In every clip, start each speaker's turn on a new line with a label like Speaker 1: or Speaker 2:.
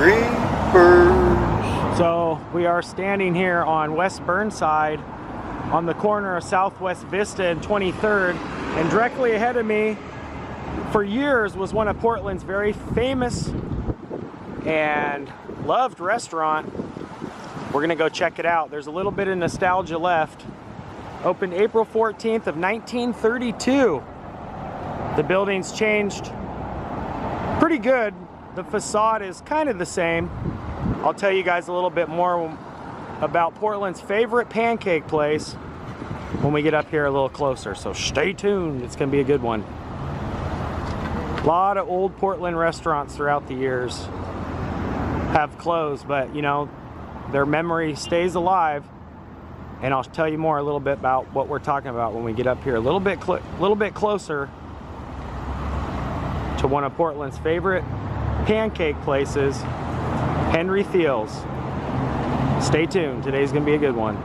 Speaker 1: Kreepers.
Speaker 2: So we are standing here on West Burnside on the corner of Southwest Vista and 23rd, and directly ahead of me for years was one of Portland's very famous and loved restaurant. We're gonna go check it out. There's a little bit of nostalgia left. Opened April 14th of 1932. The building's changed pretty good. The facade is kind of the same. I'll tell you guys a little bit more about Portland's favorite pancake place when we get up here a little closer, so stay tuned. It's gonna be a good one. A lot of old Portland restaurants throughout the years have closed, but you know, their memory stays alive, and I'll tell you more a little bit about what we're talking about when we get up here a little bit closer to one of Portland's favorite pancake places, Henry Thiele's. Stay tuned, today's gonna be a good one.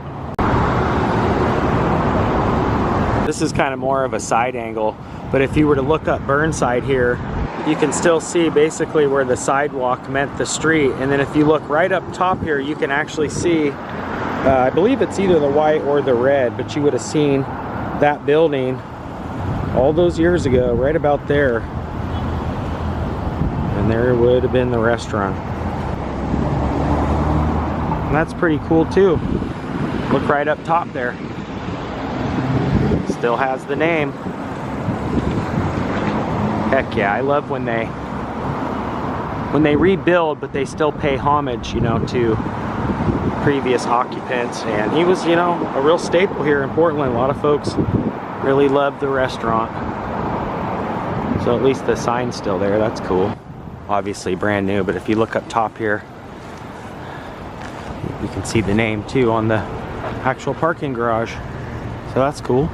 Speaker 2: This is kind of more of a side angle, but if you were to look up Burnside here, you can still see basically where the sidewalk met the street. And then if you look right up top here, you can actually see, I believe it's either the white or the red, but you would have seen that building all those years ago, right about there. And there would have been the restaurant. And that's pretty cool too. Look right up top there. Still has the name. Heck yeah, I love when they rebuild, but they still pay homage, you know, to previous occupants. And he was, you know, a real staple here in Portland. A lot of folks really loved the restaurant. So at least the sign's still there. That's cool. Obviously brand new, but if you look up top here, you can see the name too on the actual parking garage. So that's cool.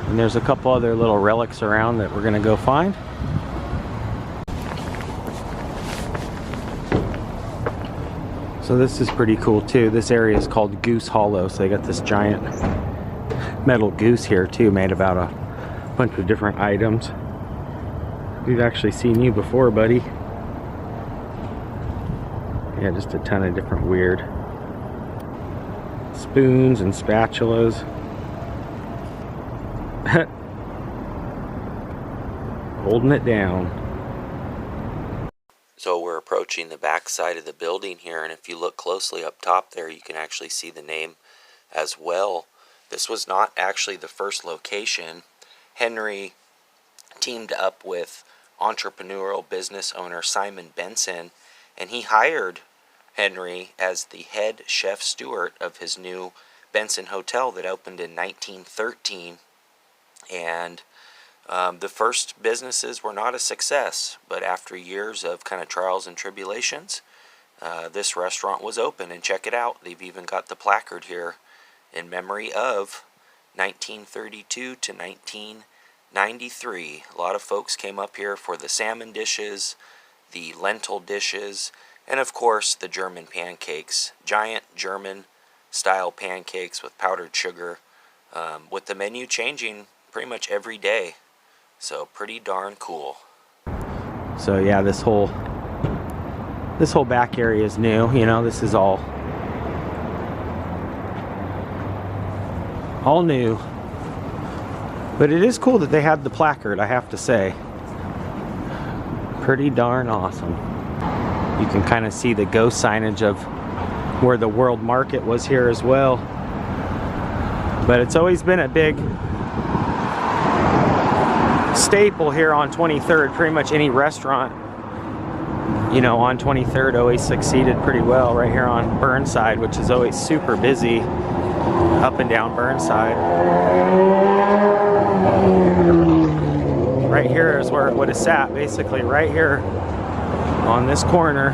Speaker 2: And there's a couple other little relics around that we're gonna go find. So this is pretty cool too. This area is called Goose Hollow. So they got this giant metal goose here too, made about a bunch of different items. We've actually seen you before, buddy. Yeah, just a ton of different weird spoons and spatulas. Holding it down.
Speaker 3: So we're approaching the back side of the building here, and if you look closely up top there, you can actually see the name as well. This was not actually the first location. Henry teamed up with entrepreneurial business owner Simon Benson, and he hired Henry as the head chef steward of his new Benson Hotel that opened in 1913. And the first businesses were not a success, but after years of kind of trials and tribulations, this restaurant was open. And check it out, they've even got the placard here in memory of 1932 to 1993. A lot of folks came up here for the salmon dishes, the lentil dishes, and of course the German pancakes. Giant German style pancakes with powdered sugar, with the menu changing pretty much every day. So pretty darn cool.
Speaker 2: So yeah, this whole back area is new. You know, this is all new. But it is cool that they had the placard, I have to say. Pretty darn awesome. You can kind of see the ghost signage of where the World Market was here as well. But it's always been a big staple here on 23rd. Pretty much any restaurant, you know, on 23rd always succeeded pretty well. Right here on Burnside, which is always super busy, up and down Burnside. Right here is where it would have sat, basically right here on this corner.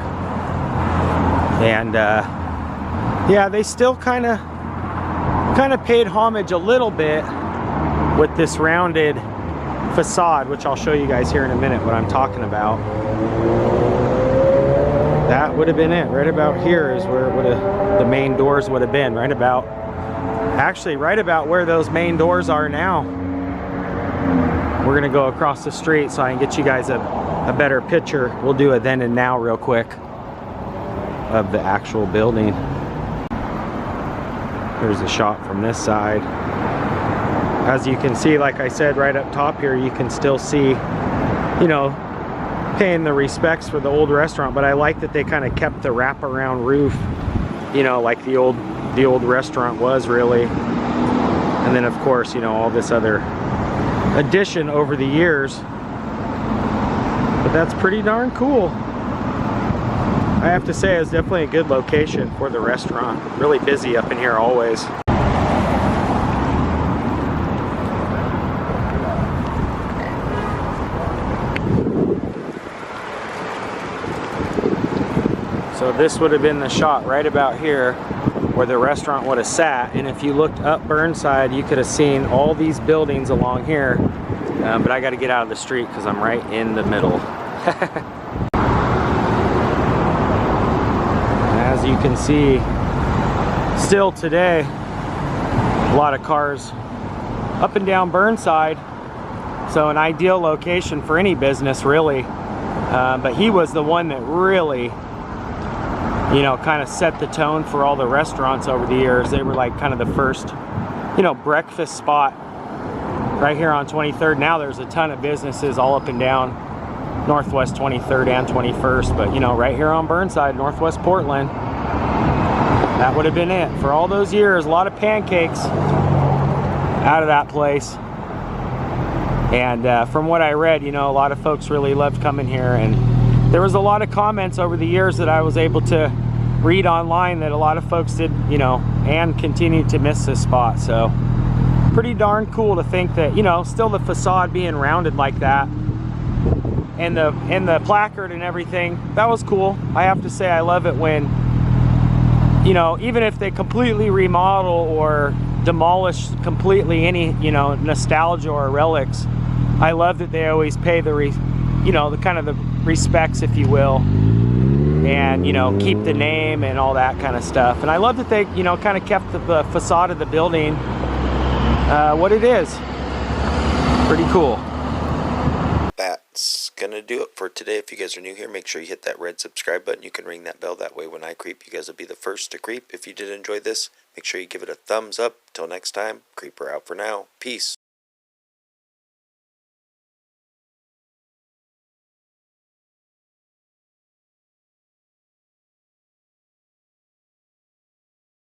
Speaker 2: And yeah, they still kind of paid homage a little bit with this rounded facade, which I'll show you guys here in a minute what I'm talking about. That would have been it. Right about here is where it would have, the main doors would have been. Right about, actually right about where those main doors are now. We're gonna go across the street so I can get you guys a a better picture, we'll do a then and now real quick of the actual building. There's a shot from this side. As you can see, like I said, right up top here, you can still see, you know, paying the respects for the old restaurant, but I like that they kind of kept the wraparound roof, you know, like the old restaurant was really. And then of course, you know, all this other addition over the years. But that's pretty darn cool. I have to say, it's definitely a good location for the restaurant. Really busy up in here always. So this would have been the shot right about here where the restaurant would have sat, and if you looked up Burnside, you could have seen all these buildings along here. But I got to get out of the street because I'm right in the middle. As you can see, still today, a lot of cars up and down Burnside. So an ideal location for any business, really. But he was the one that really, you know, kind of set the tone for all the restaurants over the years. They were like kind of the first, you know, breakfast spot right here on 23rd. Now there's a ton of businesses all up and down Northwest 23rd and 21st, but you know, right here on Burnside, Northwest Portland, that would have been it for all those years. A lot of pancakes out of that place. And from what I read, you know, a lot of folks really loved coming here, and there was a lot of comments over the years that I was able to read online that a lot of folks did, you know, and continue to miss this spot. So pretty darn cool to think that, you know, still the facade being rounded like that, and the placard and everything, that was cool. I have to say, I love it when, you know, even if they completely remodel or demolish completely any, you know, nostalgia or relics, I love that they always pay the you know, the kind of the respects, if you will, and, you know, keep the name and all that kind of stuff. And I love that they, you know, kind of kept the facade of the building what it is. Pretty cool.
Speaker 3: That's gonna do it for today. If you guys are new here, make sure you hit that red subscribe button. You can ring that bell, that way when I creep, you guys will be the first to creep. If you did enjoy this, make sure you give it a thumbs up. Till next time, Creeper out for now. Peace.